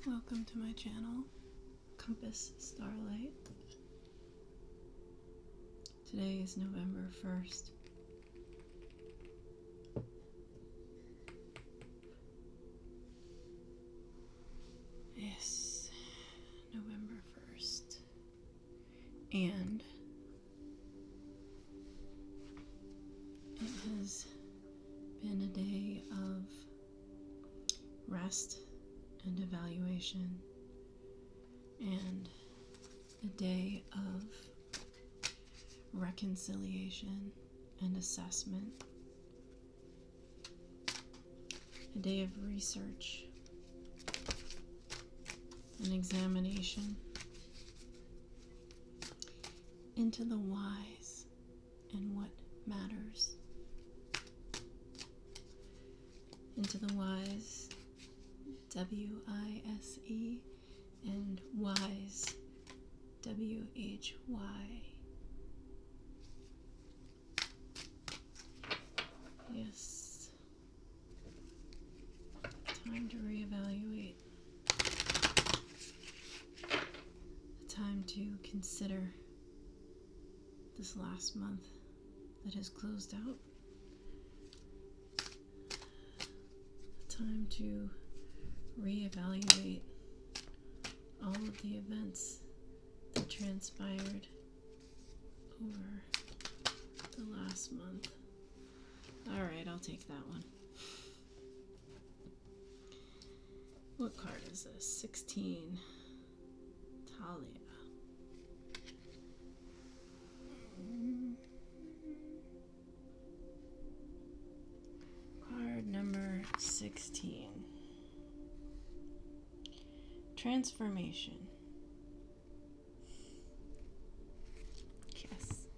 Welcome to my channel, Compass Starlight. Today is November 1st. Yes, November 1st. And it has been a day of rest and evaluation, and a day of reconciliation and assessment, a day of research and examination into the whys and what matters, into the whys, W-I-S-E, and whys, W-H-Y. Yes. Time to reevaluate. Time to consider this last month that has closed out. Time to reevaluate all of the events that transpired over the last month. Alright, I'll take that one. What card is this? 16. Talia. Card number 16. Transformation. Yes.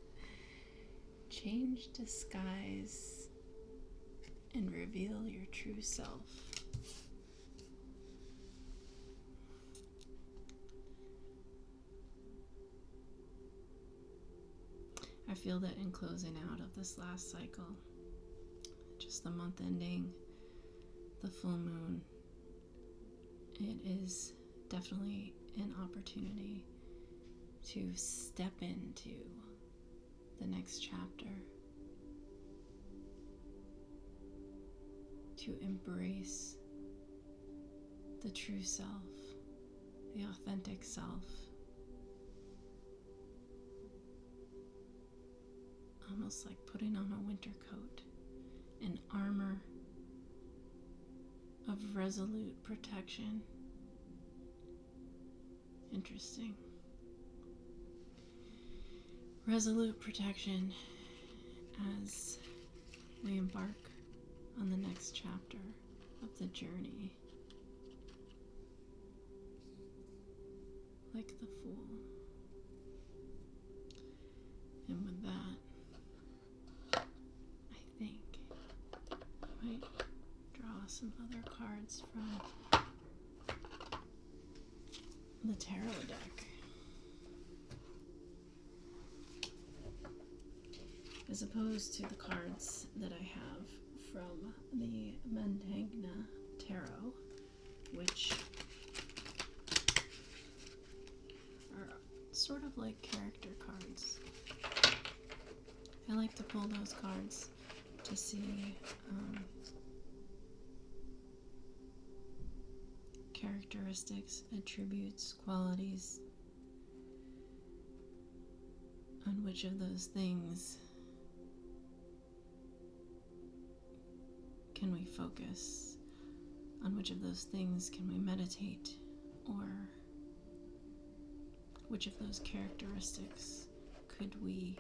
Change, disguise, and reveal your true self. I feel that in closing out of this last cycle, just the month ending, the full moon, it is definitely an opportunity to step into the next chapter, to embrace the true self, the authentic self, almost like putting on a winter coat, an armor of resolute protection. Interesting. Resolute protection as we embark on the next chapter of the journey. Like the Fool. And with that, I think I might draw some other cards from the tarot deck, as opposed to the cards that I have from the Mantegna Tarot, which are sort of like character cards. I like to pull those cards to see characteristics, attributes, qualities, on which of those things can we focus, on which of those things can we meditate, or which of those characteristics could we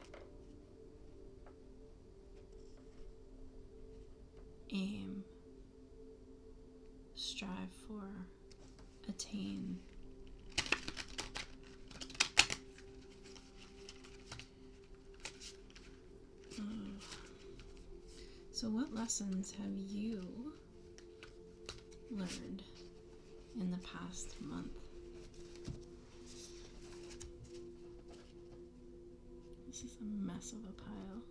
aim, strive for, attain. So what lessons have you learned in the past month? This is a mess of a pile.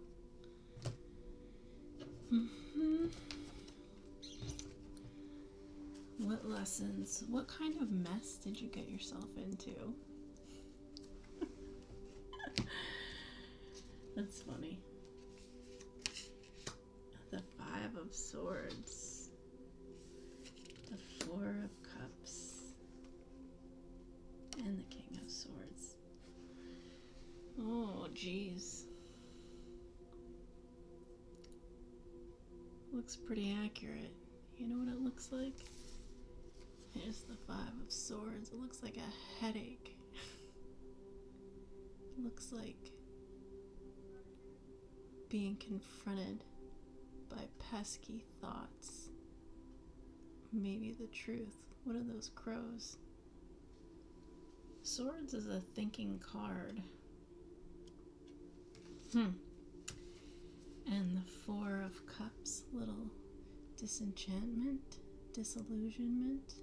What lessons, what kind of mess did you get yourself into? That's funny. The Five of Swords. The Four of Cups. And the King of Swords. Oh, geez. Looks pretty accurate. You know what it looks like? Here's the Five of Swords. It looks like a headache. It looks like being confronted by pesky thoughts. Maybe the truth. What are those crows? Swords is a thinking card. And the Four of Cups, little disenchantment, disillusionment.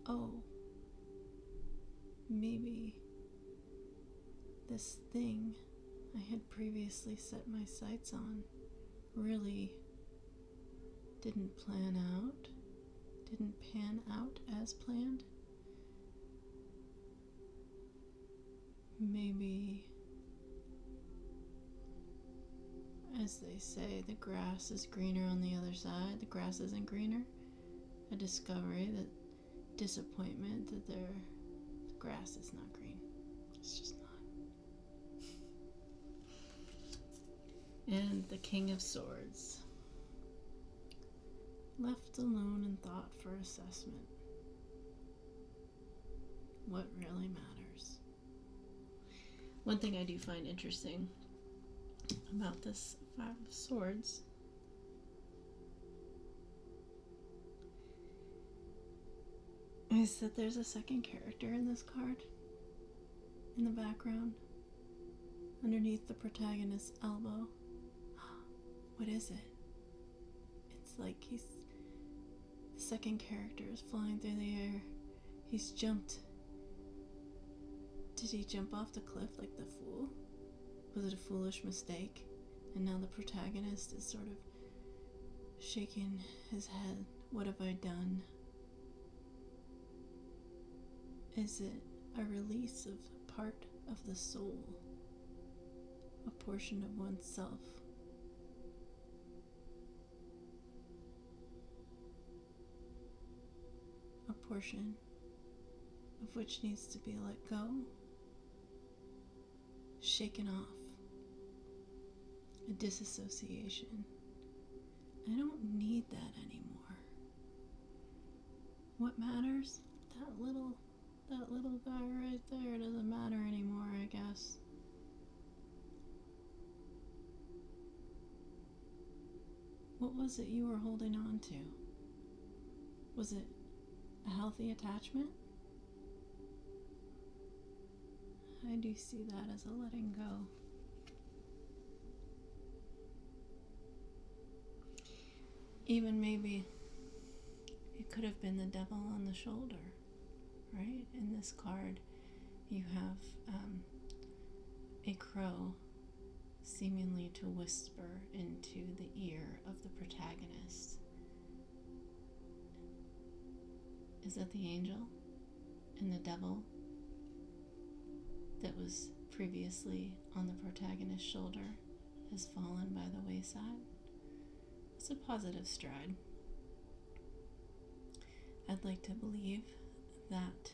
Oh, maybe this thing I had previously set my sights on really didn't pan out as planned. Maybe, as they say, the grass is greener on the other side. The grass isn't greener. A discovery, that disappointment that the grass is not green. It's just not. And the King of Swords. Left alone in thought for assessment. What really matters? One thing I do find interesting about this Five of Swords is that there's a second character in this card in the background underneath the protagonist's elbow. What is it? It's like the second character is flying through the air. He's jumped. Did he jump off the cliff like the fool? Was it a foolish mistake? And now the protagonist is sort of shaking his head. What have I done? Is it a release of part of the soul? A portion of oneself? A portion of which needs to be let go? Shaken off? A disassociation? I don't need that anymore. What matters? That little guy right there doesn't matter anymore, I guess. What was it you were holding on to? Was it a healthy attachment? I do see that as a letting go. Even maybe it could have been the devil on the shoulder, right? In this card, you have a crow seemingly to whisper into the ear of the protagonist. Is that the angel and the devil that was previously on the protagonist's shoulder has fallen by the wayside? It's a positive stride. I'd like to believe that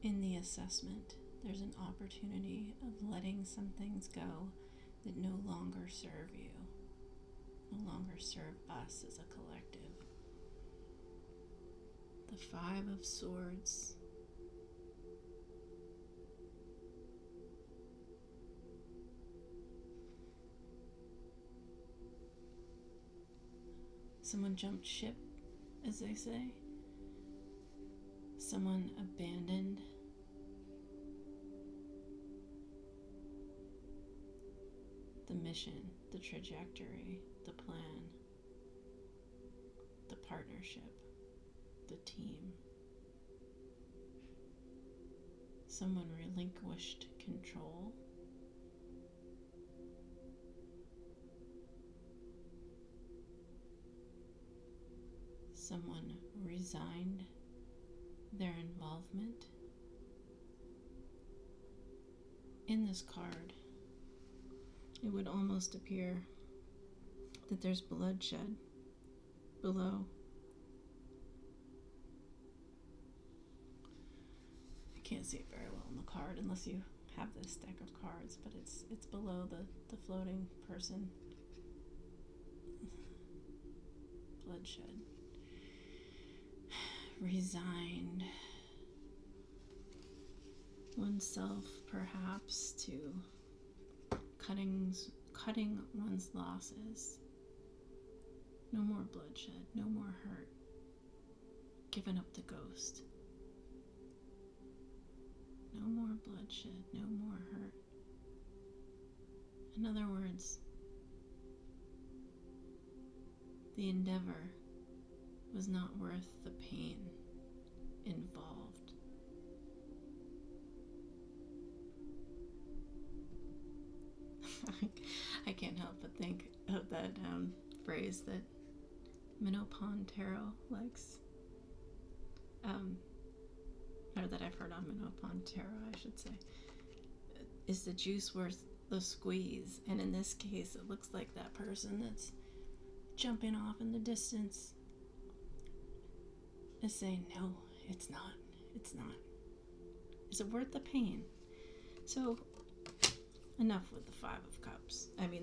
in the assessment, there's an opportunity of letting some things go that no longer serve you, no longer serve us as a collective. The Five of Swords. Someone jumped ship, as they say. Someone abandoned the mission, the trajectory, the plan, the partnership, the team. Someone relinquished control. someone resigned their involvement. In this card, it would almost appear that there's bloodshed below. I can't see it very well on the card unless you have this deck of cards, but it's below the floating person. Bloodshed. Resigned oneself perhaps to cutting one's losses. No more bloodshed, no more hurt. Giving up the ghost. No more bloodshed, no more hurt. In other words, the endeavor was not worth the pain involved. I can't help but think of that phrase that Minopon Tarot likes, or that I've heard on Minopon Tarot, I should say. Is the juice worth the squeeze? And in this case, it looks like that person that's jumping off in the distance is saying, no, it's not. It's not. Is it worth the pain? So, enough with the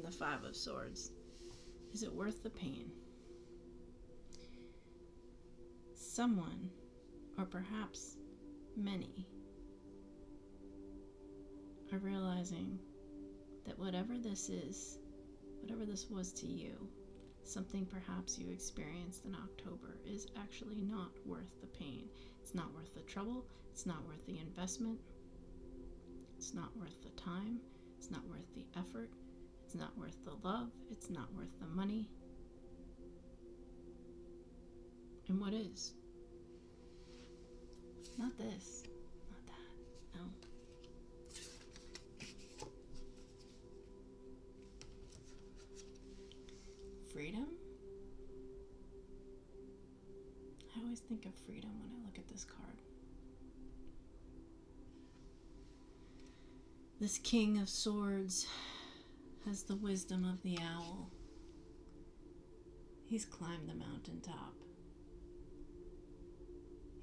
the Five of Swords. Is it worth the pain? Someone, or perhaps many, are realizing that whatever this is, whatever this was to you, something perhaps you experienced in October, is actually not worth the pain. It's not worth the trouble. It's not worth the investment. It's not worth the time. It's not worth the effort. It's not worth the love. It's not worth the money. And what is? Not this. Not that. No. Freedom? I always think of freedom when I look at this card. This King of Swords has the wisdom of the owl. He's climbed the mountaintop.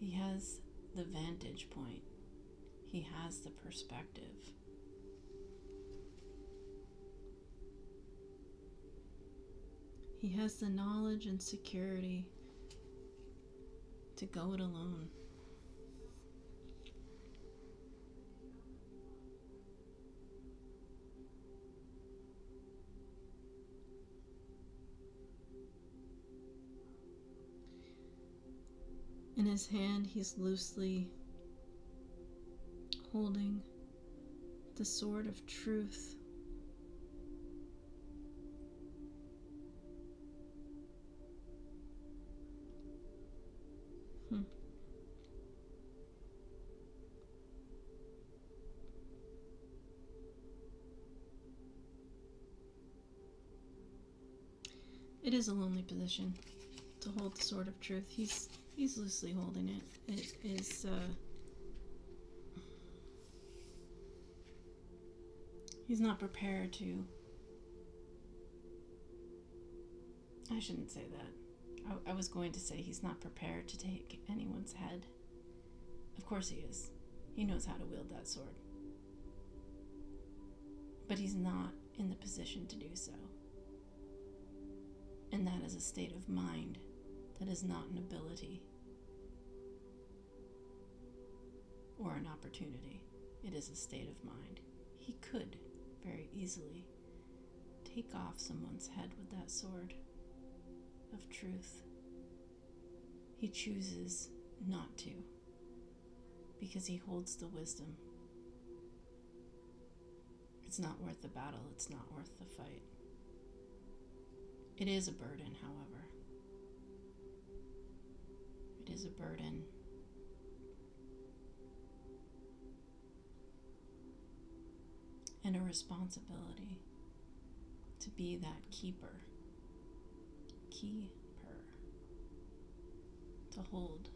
He has the vantage point. He has the perspective. He has the knowledge and security to go it alone. In his hand, he's loosely holding the sword of truth. It is a lonely position to hold the sword of truth. He's loosely holding it. It is he's not prepared to. I shouldn't say that. I was going to say he's not prepared to take anyone's head. Of course he is. He knows how to wield that sword. But he's not in the position to do so. And that is a state of mind. That is not an ability or an opportunity. It is a state of mind. He could very easily take off someone's head with that sword of truth. He chooses not to because he holds the wisdom. It's not worth the battle. It's not worth the fight. It is a burden, however. It is a burden. And a responsibility to be that keeper. to hold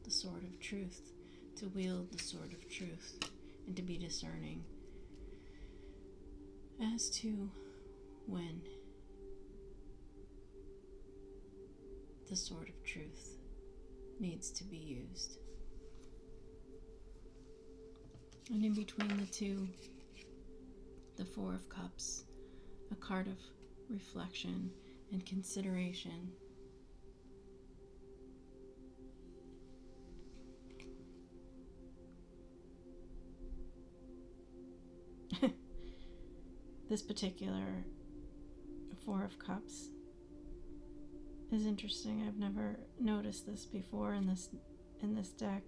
the sword of truth, to wield the sword of truth, and to be discerning as to when the sword of truth needs to be used. And in between the two, the Four of Cups, a card of reflection and consideration. This particular Four of Cups is interesting. I've never noticed this before in this deck.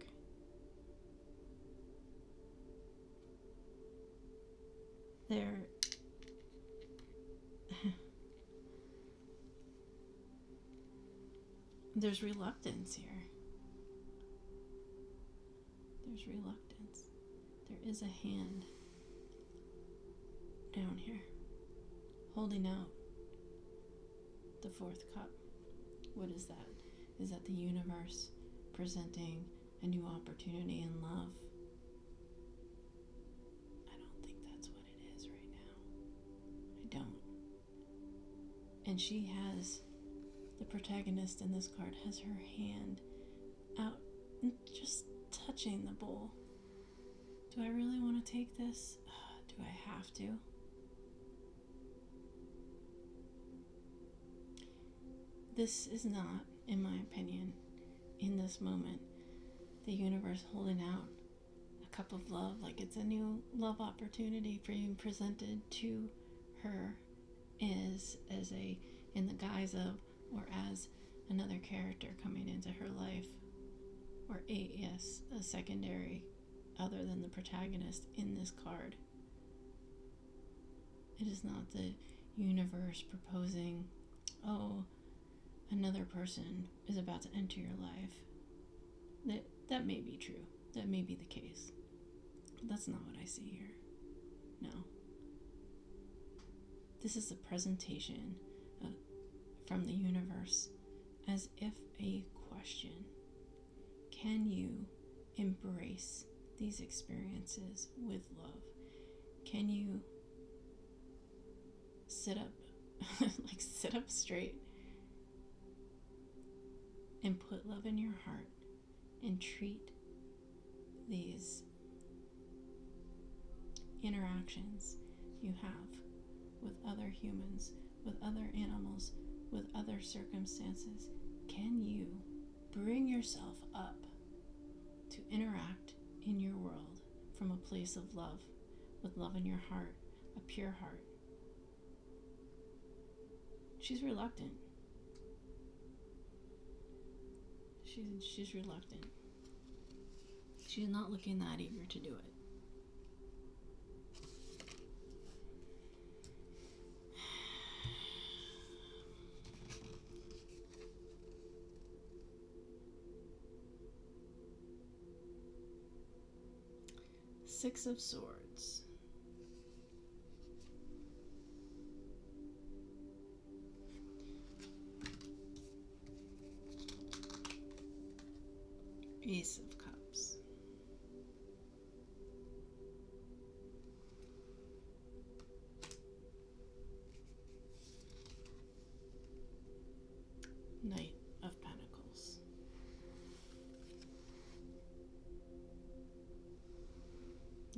There's reluctance here. There's reluctance. There is a hand down here holding out the fourth cup. What is that? Is that the universe presenting a new opportunity in love? I don't think that's what it is right now. I don't. And she has, the protagonist in this card has her hand out, just touching the bowl. Do I really want to take this? Do I have to? This is not, in my opinion, in this moment, the universe holding out a cup of love, like it's a new love opportunity for you presented to her in the guise of, or as another character coming into her life, or a secondary other than the protagonist in this card. It is not the universe proposing, oh, another person is about to enter your life. That may be true. That may be the case. But that's not what I see here. No. This is a presentation from the universe as if a question. Can you embrace these experiences with love? Can you sit up straight and put love in your heart and treat these interactions you have with other humans, with other animals, with other circumstances? Can you bring yourself up to interact in your world from a place of love, with love in your heart, a pure heart? She's reluctant. She's reluctant. She's not looking that eager to do it. Six of Swords. Ace of Cups. Knight of Pentacles.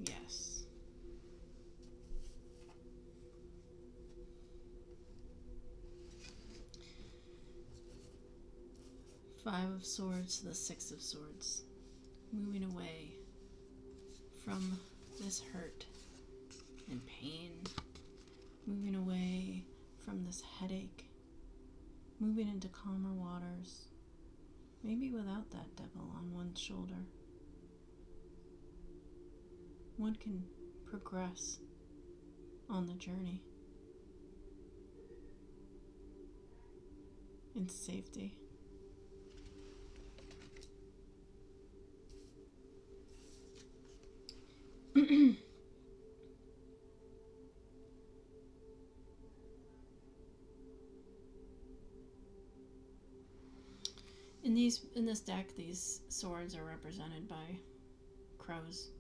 Yes. Five of Swords to the Six of Swords. Moving away from this hurt and pain. Moving away from this headache. Moving into calmer waters. Maybe without that devil on one's shoulder. One can progress on the journey in safety. In this deck, these swords are represented by crows.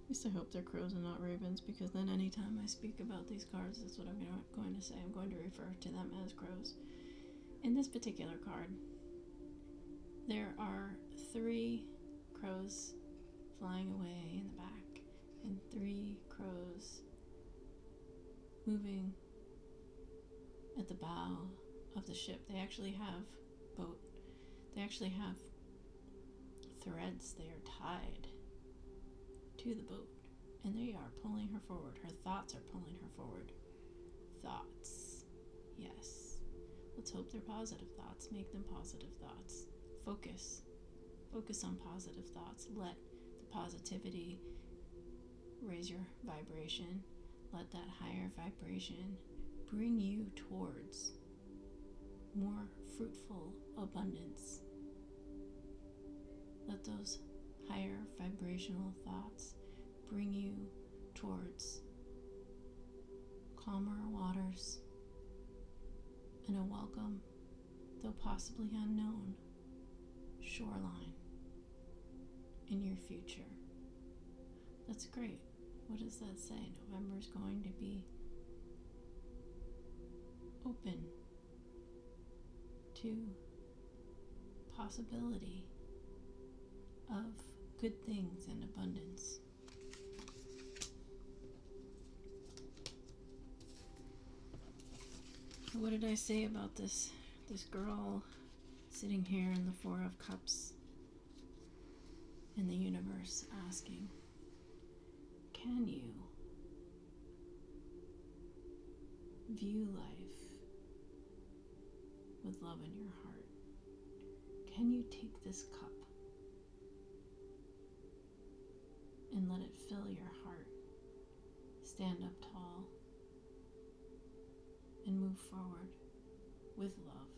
At least I hope they're crows and not ravens, because then anytime I speak about these cards, that's what I'm going to say. I'm going to refer to them as crows. In this particular card, there are 3 crows flying away in the back, and 3 crows moving at the bow of the ship. They actually have threads. They are tied to the boat, and they are pulling her forward. Her thoughts are pulling her forward. Thoughts. Yes. Let's hope they're positive thoughts. Make them positive thoughts. Focus on positive thoughts. Let the positivity raise your vibration. Let that higher vibration bring you towards more fruitful abundance. Let those higher vibrational thoughts bring you towards calmer waters and a welcome, though possibly unknown, shoreline in your future. That's great. What does that say? November is going to be open to possibility of good things and abundance. What did I say about this girl sitting here in the 4 of Cups in the universe asking, can you view life with love in your heart? Can you take this cup and let it fill your heart? Stand up tall and move forward with love.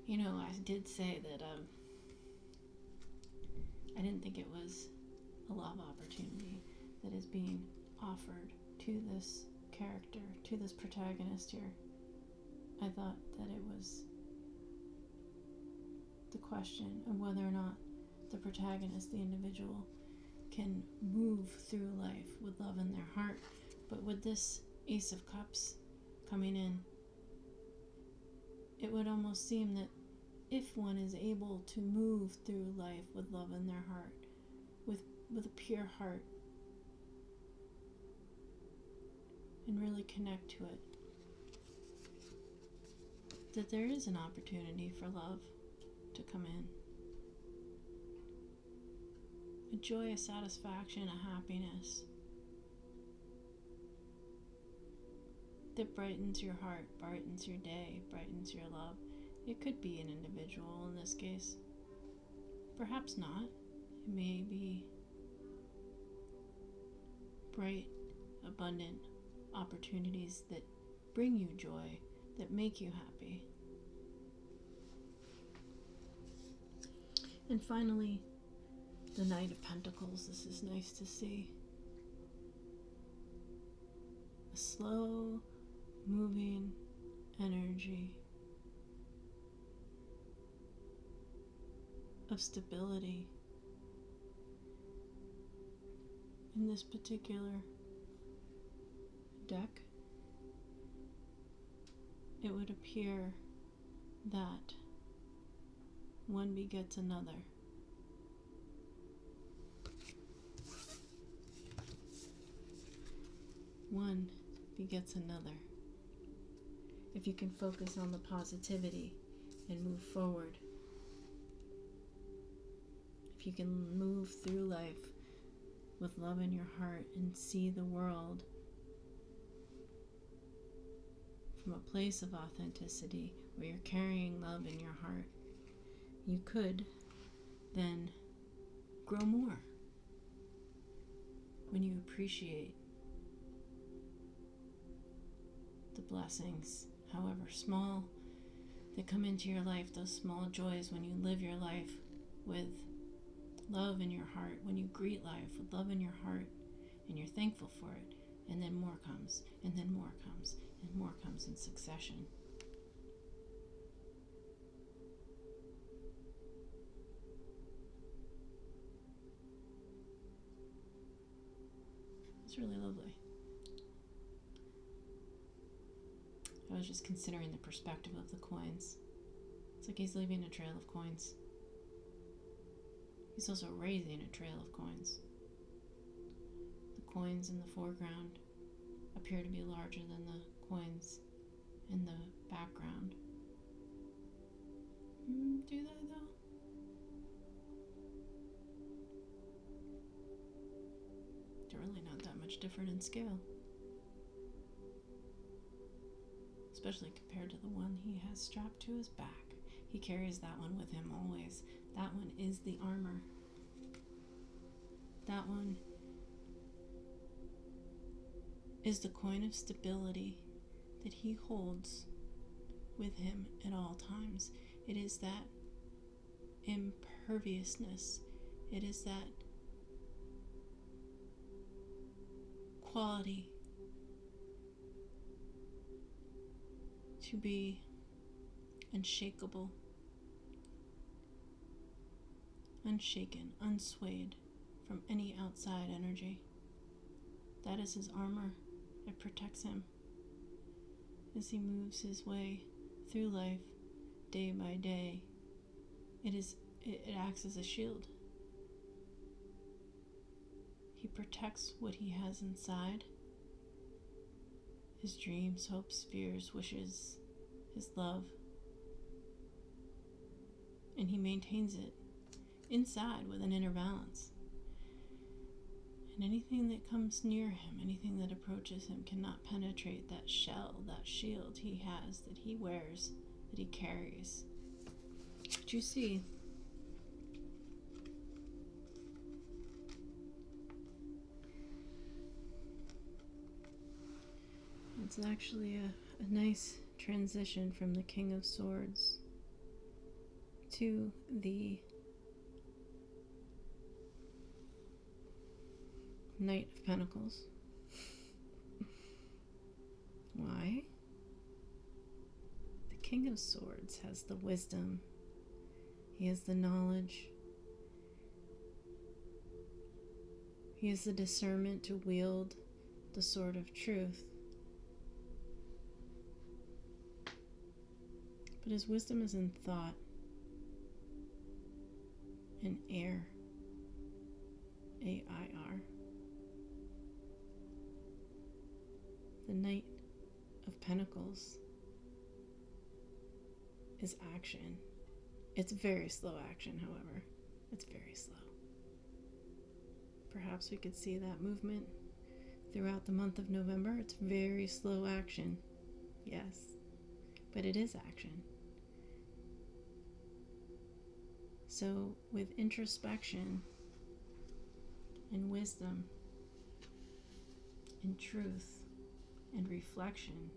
You know, I did say that I didn't think it was a love opportunity that is being offered to this character, to this protagonist here. I thought that it was the question of whether or not the protagonist, the individual, can move through life with love in their heart. But with this Ace of Cups coming in, it would almost seem that if one is able to move through life with love in their heart, with a pure heart, and really connect to it, that there is an opportunity for love to come in. A joy, a satisfaction, a happiness that brightens your heart, brightens your day, brightens your love. It could be an individual in this case. Perhaps not. It may be bright, abundant opportunities that bring you joy, that make you happy. And finally, the Knight of Pentacles. This is nice to see. A slow moving energy of stability. In this particular deck, it would appear that one begets another. One begets another. If you can focus on the positivity and move forward, if you can move through life with love in your heart and see the world from a place of authenticity where you're carrying love in your heart, you could then grow more when you appreciate the blessings, however small, that come into your life, those small joys when you live your life with love in your heart, when you greet life with love in your heart and you're thankful for it, and then more comes, and then more comes, and more comes in succession. It's really lovely. I was just considering the perspective of the coins. It's like he's leaving a trail of coins. He's also raising a trail of coins. The coins in the foreground appear to be larger than the coins in the background. Do they though? They're really not that much different in scale. Especially compared to the one he has strapped to his back. He carries that one with him always. That one is the armor. That one is the coin of stability that he holds with him at all times. It is that imperviousness. It is that quality to be unshakable, unshaken, unswayed from any outside energy. That is his armor. It protects him as he moves his way through life day by day. It acts as a shield. He protects what he has inside. His dreams, hopes, fears, wishes, his love. And he maintains it inside with an inner balance. And anything that comes near him, anything that approaches him, cannot penetrate that shell, that shield he has, that he wears, that he carries. But you see, it's actually a nice transition from the King of Swords to the Knight of Pentacles. Why? The King of Swords has the wisdom. He has the knowledge. He has the discernment to wield the sword of truth. But his wisdom is in thought, in air, A-I-R. The Knight of Pentacles is action. It's very slow action, however. It's very slow. Perhaps we could see that movement throughout the month of November. It's very slow action. Yes, but it is action. So with introspection and wisdom and truth and reflection,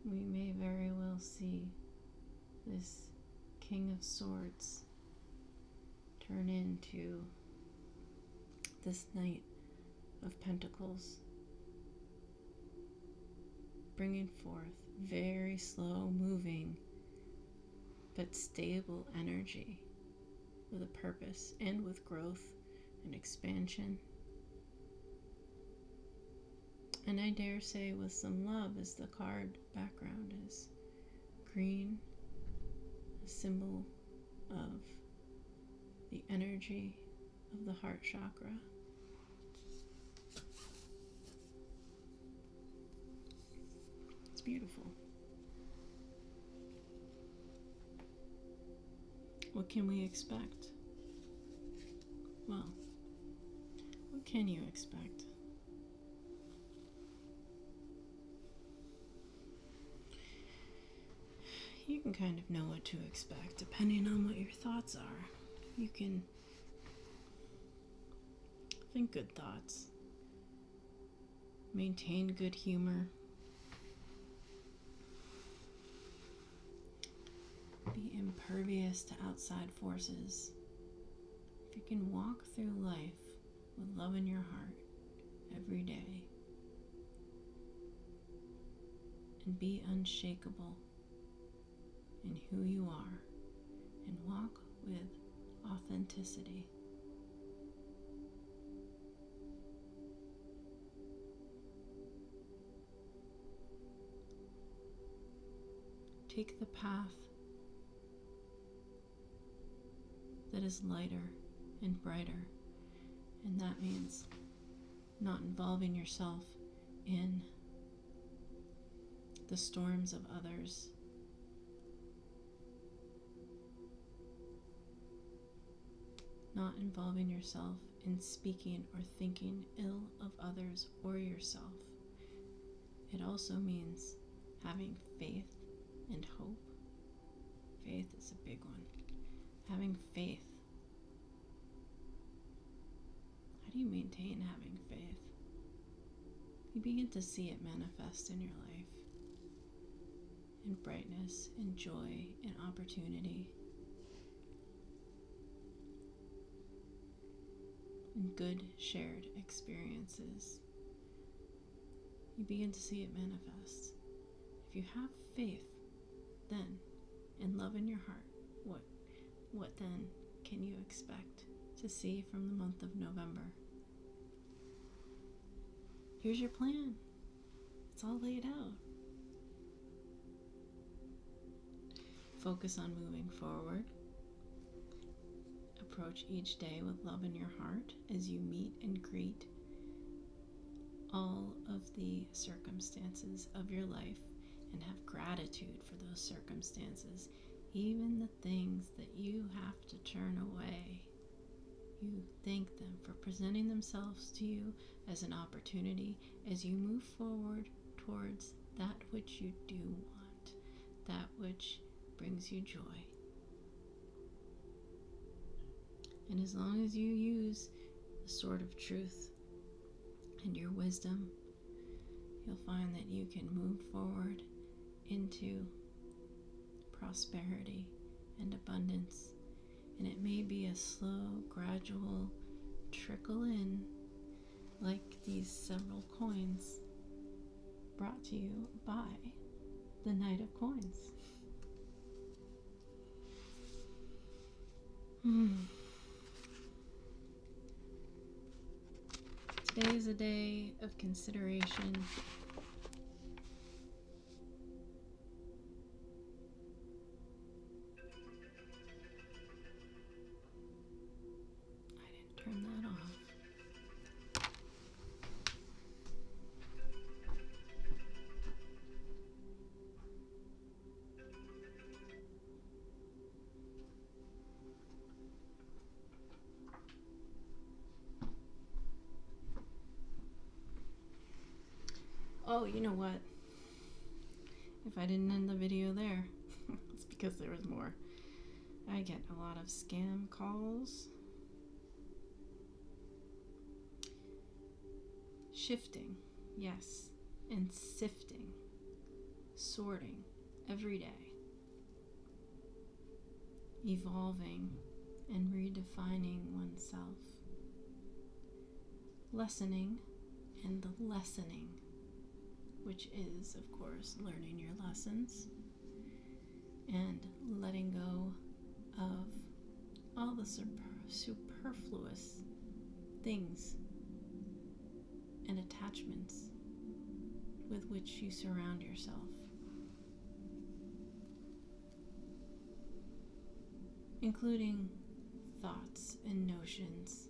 we may very well see this King of Swords turn into this Knight of Pentacles, bringing forth very slow moving but stable energy with a purpose and with growth and expansion. And I dare say with some love, as the card background is green, a symbol of the energy of the heart chakra. It's beautiful. What can we expect? Well, what can you expect? You can kind of know what to expect depending on what your thoughts are. You can think good thoughts, maintain good humor, be impervious to outside forces. If you can walk through life with love in your heart every day, and be unshakable in who you are and walk with authenticity. Take the path that is lighter and brighter, and that means not involving yourself in the storms of others. Not involving yourself in speaking or thinking ill of others or yourself. It also means having faith and hope. Faith is a big one. Having faith. How do you maintain having faith? You begin to see it manifest in your life. In brightness, in joy, in opportunity. In good shared experiences. You begin to see it manifest. If you have faith, then, and love in your heart, what then can you expect to see from the month of November? Here's your plan. It's all laid out. Focus on moving forward. Approach each day with love in your heart as you meet and greet all of the circumstances of your life, and have gratitude for those circumstances, even the things that you have to turn away. You thank them for presenting themselves to you as an opportunity as you move forward towards that which you do want, that which brings you joy. And as long as you use the sword of truth and your wisdom, you'll find that you can move forward into prosperity and abundance. And it may be a slow, gradual trickle in, like these several coins brought to you by the Knight of Coins. Today is a day of consideration. I didn't turn that off. Oh, you know what? If I didn't end the video there, it's because there was more. I get a lot of scam calls. Shifting, yes, and sifting, sorting every day. Evolving and redefining oneself. Lessening and the lessening, which is, of course, learning your lessons and letting go of all the superfluous things and attachments with which you surround yourself. Including thoughts and notions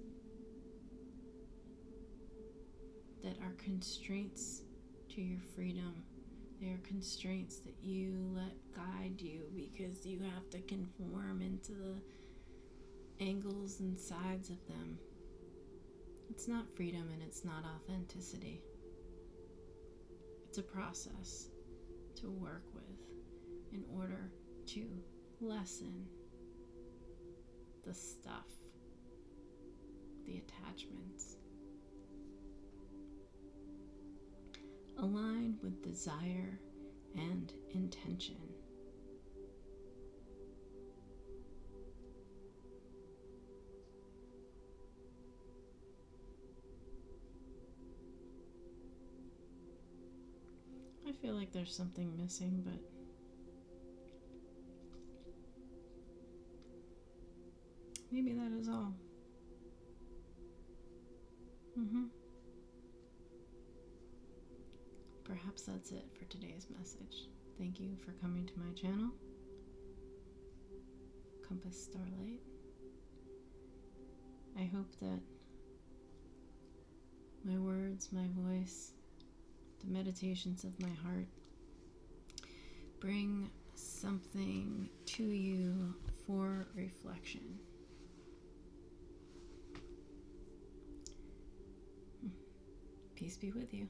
that are constraints to your freedom. They are constraints that you let guide you because you have to conform into the angles and sides of them. It's not freedom and it's not authenticity. It's a process to work with in order to lessen the stuff, the attachments. Align with desire and intention. I feel like there's something missing, but maybe that is all. Perhaps that's it for today's message. Thank you for coming to my channel, Compass Starlight. I hope that my words, my voice, the meditations of my heart bring something to you for reflection. Peace be with you.